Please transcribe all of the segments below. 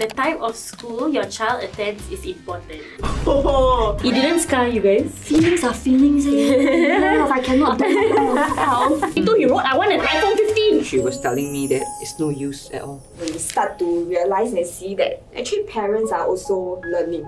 The type of school your child attends is important. Oh, It didn't scar you guys. feelings are feelings. If I cannot do it, he wrote, I want an iPhone 15. She was telling me that it's no use at all. When you start to realize and see that actually parents are also learning.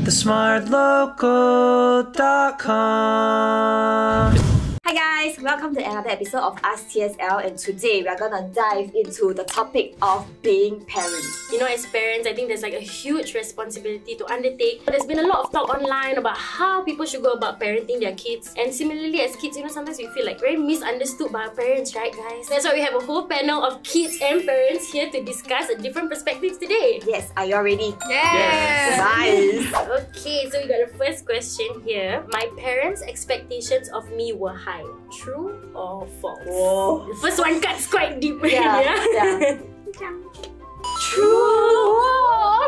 TheSmartLocal.com. Hi guys, welcome to another episode of Ask TSL, and today we are gonna dive into the topic of being parents. You know, as parents, I think there's like a huge responsibility to undertake. There's been a lot of talk online about how people should go about parenting their kids. And similarly, as kids, you know, sometimes we feel like very misunderstood by our parents, right guys? That's why we have a whole panel of kids and parents here to discuss different perspectives today. Yes, are you all ready? Yes! Nice! Okay, so we got the first question here. My parents' expectations of me were high. True or false? Whoa. The first one cuts quite deep. Yeah. True!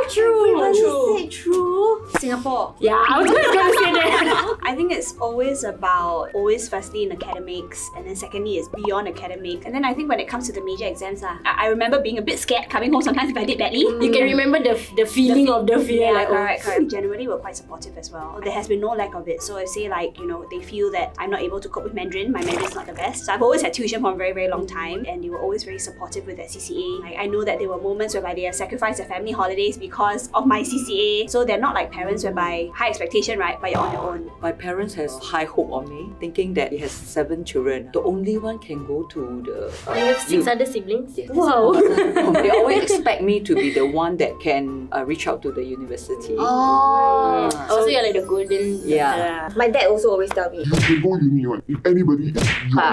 True! Everybody say true. Singapore. Yeah, I was just gonna say that. I think it's always about, firstly in academics, and then secondly is beyond academics. And then I think when it comes to the major exams, I remember being a bit scared coming home sometimes if I did badly. You can remember the feeling of the fear. Yeah, like, correct. Generally, we're quite supportive as well. There has been no lack of it. So I say like, you know, they feel that I'm not able to cope with Mandarin. My Mandarin's not the best. So I've always had tuition for a very, very long time, and they were always very supportive with that CCA. Like, I know that there were moments whereby they have sacrificed their family holidays because of my CCA. So they're not like parents whereby high expectation, right? But you're on your own. My parents has high hope on me, thinking that he has 7 children. The only one can go to the... You have 6 other siblings? Yes. Wow! They always expect me to be the one that can reach out to the university. Oh. Also, you're like the golden... Yeah. My dad also always tell me. You can go uni, right? If anybody is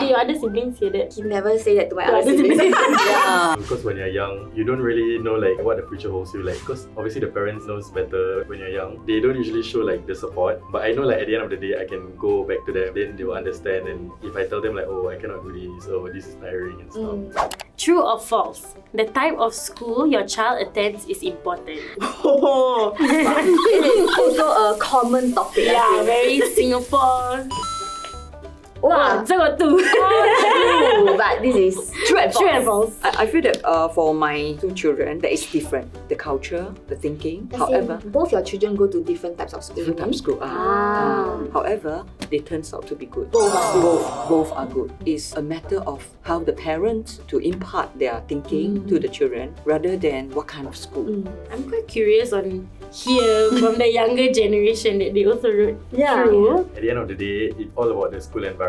Do your other siblings hear that? He never say that to my other siblings. Yeah. Because when you're young, you don't really know like what the future holds you. Like, because obviously the parents knows better when you're young. They don't usually show like the support. But I know like at the end of the day, I can go back to them. Then they will understand. And if I tell them like, oh, I cannot do this, or this is tiring and stuff. True or false? The type of school your child attends is important. Oh. It is also a common topic. Yeah, very Singapore. Wow. So got 2. True, but this is true and false. True and false. I feel that for my 2 children, that is different. The culture, the thinking. As However, in, both your children go to different types of school. different types of school. However, they turns out to be good. Both are good. Both are good. It's a matter of how the parents to impart their thinking to the children rather than what kind of school. I'm quite curious on here from the younger generation that they also wrote true. At the end of the day, it's all about the school environment.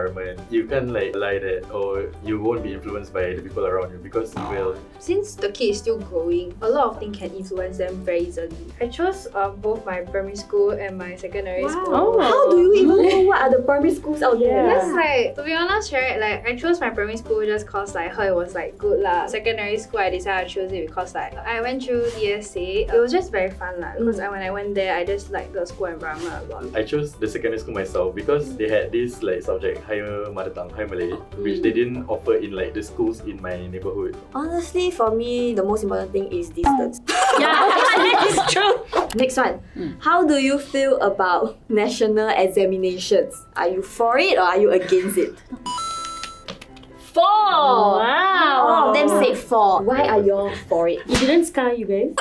You can't like lie that or you won't be influenced by the people around you, because you will. Since the kid is still growing, a lot of things can influence them very easily. I chose both my primary school and my secondary school. Oh. How do you even know what are the primary schools out there? Yes, like to be honest, right? Like I chose my primary school just cause like heard it was like good lah. Secondary school, I decided to choose it because like I went through DSA. It was just very fun lah. Because when I went there, I just liked the school environment a lot. I chose the secondary school myself because they had this like subject, higher mother tongue, higher Malay, which they didn't offer in like the schools in my neighborhood. Honestly, for me, the most important thing is distance. Yeah, that is true. Next one. How do you feel about national examinations? Are you for it or are you against it? For! Wow. All of them say for. Why are you all for it? It didn't scar you guys?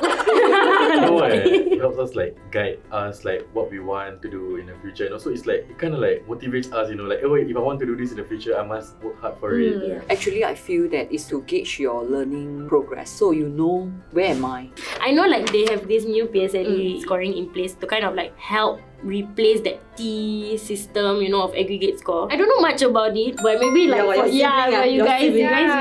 No, it helps us like guide us like what we want to do in the future, and also it's like it kind of like motivates us, you know, like, oh, if I want to do this in the future, I must work hard for it. Yeah. Actually, I feel that is to gauge your learning progress, so you know where am I. I know like they have this new PSLE scoring in place to kind of like help replace that T system, you know, of aggregate score. I don't know much about it, but maybe like you guys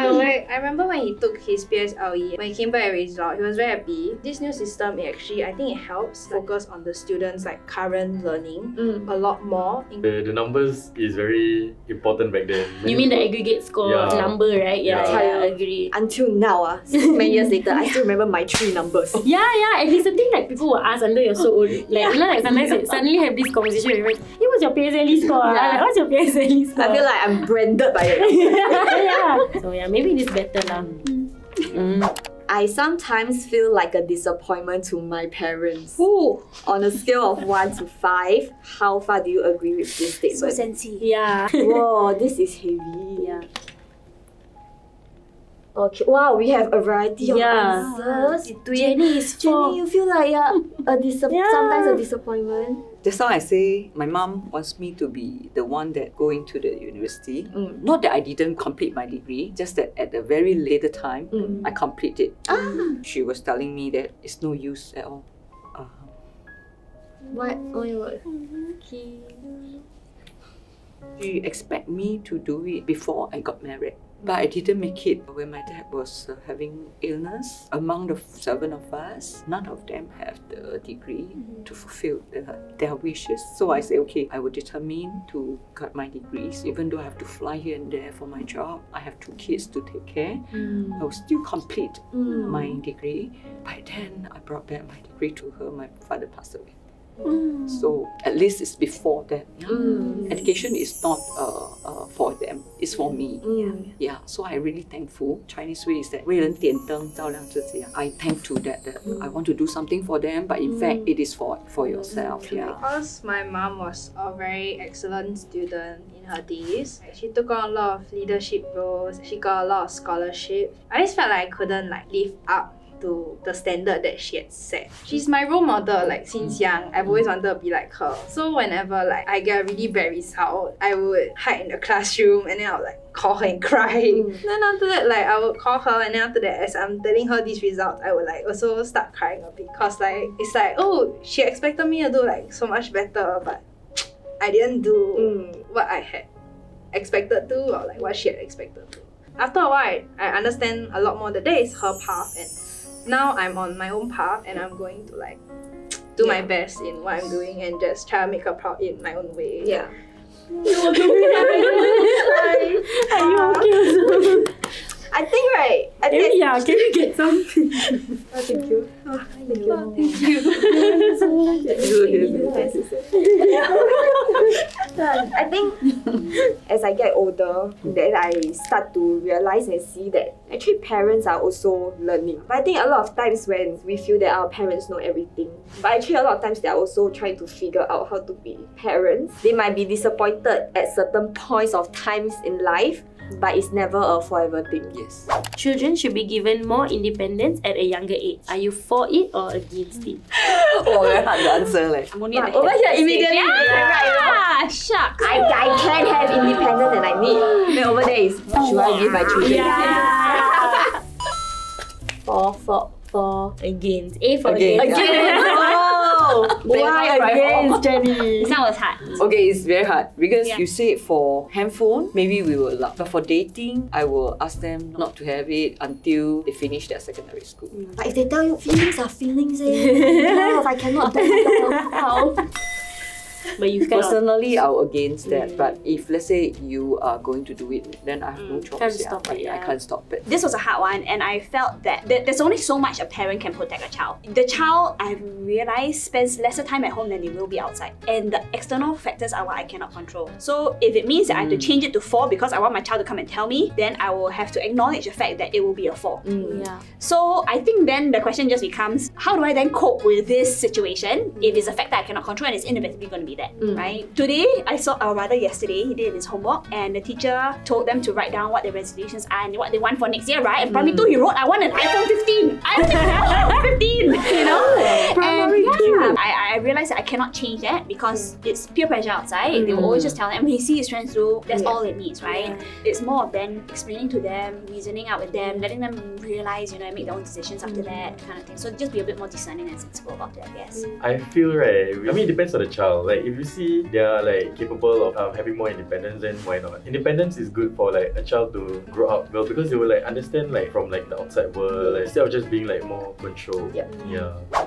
know. Like I remember when he took his PSLE, when he came back with his result, he was very happy. This new system, I think it helps focus on the students' like current learning a lot more. The numbers is very important back then. You mean the aggregate score number, right? Yeah, I agree. Until now, so many years later, I still remember my 3 numbers. Yeah, and it's the thing like people will ask under you're so old. Like, you know, like sometimes it suddenly have this conversation with friends. Hey, what's your PSLE score? Like, what's your PSLE score? I feel like I'm branded by it. Yeah. So yeah, maybe this better lah. I sometimes feel like a disappointment to my parents. Ooh, On a scale of 1 to 5, how far do you agree with this so statement? sensy. Yeah. Whoa, this is heavy. Yeah. Okay. Wow, we have a variety of answers. Jenny is Jenny, you feel like sometimes a disappointment. That's why I say my mom wants me to be the one that go into the university. Not that I didn't complete my degree, just that at a very later time, I completed. She was telling me that it's no use at all. What? Oh my god. She expect me to do it before I got married. But I didn't make it when my dad was having illness. Among the 7 of us, none of them have the degree to fulfill their wishes. So I say, okay, I will determine to cut my degrees. Even though I have to fly here and there for my job, I have 2 kids to take care. I will still complete my degree. By then, I brought back my degree to her. My father passed away. So at least it's before that. Education is not for them, it's for me. So I really thankful. Chinese way is that 为人点灯照亮自己. I thankful that I want to do something for them, but in fact it is for yourself. Because my mom was a very excellent student in her days. She took on a lot of leadership roles. She got a lot of scholarship. I just felt like I couldn't live up to the standard that she had set. She's my role model since young. I've always wanted to be like her. So whenever I get a really bad result, I would hide in the classroom and then I would call her and cry. Then after that I would call her and then after that as I'm telling her these results, I would also start crying a bit because it's oh, she expected me to do so much better, but I didn't do what I had expected to or what she had expected to. After a while, I understand a lot more that that is her path, and now I'm on my own path and I'm going to do my best in what I'm doing and just try to make her proud in my own way. Yeah. Are you okay? I think can you get something? Oh, thank you. I think as I get older, that I start to realize and see that actually parents are also learning. But I think a lot of times when we feel that our parents know everything, but actually a lot of times they are also trying to figure out how to be parents. They might be disappointed at certain points of times in life, but it's never a forever thing. Yes. Children should be given more independence at a younger age. Are you for it or against it? Very hard to answer. I'm only at the Over head. here immediately, right? Shucks. I can have independence and I need. Then over there is, should I give my children? For against. A for Against. against. Why against, Jenny? This one was hard. Okay, it's very hard because Yeah. you say for handphone, maybe we will allow. But for dating, I will ask them not to have it until they finish their secondary school. But if they tell you feelings are feelings, if I cannot talk, how? But you cannot. Personally, I'll against that. But if let's say you are going to do it, then I have no choice. Can't stop it, I can't stop it. This was a hard one, and I felt that there's only so much a parent can protect a child. The child, I've realized, spends lesser time at home than they will be outside. And the external factors are what I cannot control. So if it means that I have to change it to 4 because I want my child to come and tell me, then I will have to acknowledge the fact that it will be a 4. Yeah. So I think then the question just becomes, how do I then cope with this situation if it's a factor I cannot control and it's inevitably going to be there, right? Today, I saw, or rather yesterday, he did his homework and the teacher told them to write down what their resolutions are and what they want for next year, right? And primary 2, he wrote, I want an iPhone 15. I want an iPhone 15, you know? Primary And I realized that I cannot change that because it's peer pressure outside. They will always just tell them, when he sees his friends do, that's all it needs, right? It's more of then explaining to them, reasoning out with them, letting them realize, and make their own decisions after that kind of thing. So just be a bit more discerning and sensible about it, I guess. I feel it depends on the child. If you see they are capable of having more independence, then why not? Independence is good for a child to grow up well because they will understand from the outside world instead of just being more controlled. Yeah.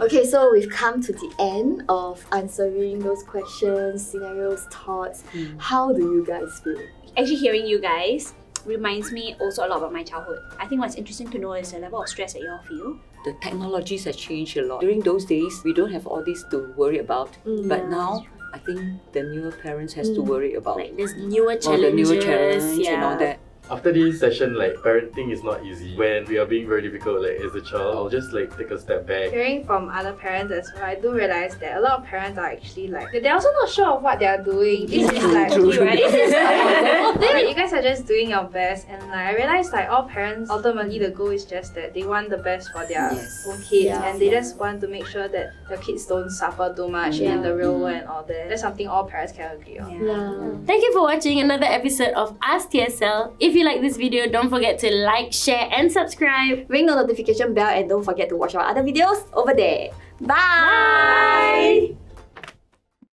Okay, so we've come to the end of answering those questions, scenarios, thoughts. How do you guys feel? Actually, hearing you guys reminds me also a lot about my childhood. I think what's interesting to know is the level of stress that you all feel. The technologies have changed a lot. During those days, we don't have all this to worry about. But now, I think the newer parents has to worry about There's newer all the newer challenges. challenge and all that. After this session, like parenting is not easy. When we are being very difficult, like as a child, I'll just like take a step back. Hearing from other parents as well, I do realize that a lot of parents are actually like, they're also not sure of what they're doing. This is like, right? This is like, you guys are just doing your best, and like I realize like all parents, ultimately the goal is just that they want the best for their own kids, and they just want to make sure that their kids don't suffer too much in the real world and all that. That's something all parents can agree on. Thank you for watching another episode of Ask TSL. If you like this video, don't forget to like, share and subscribe. Ring the notification bell and don't forget to watch our other videos over there. Bye!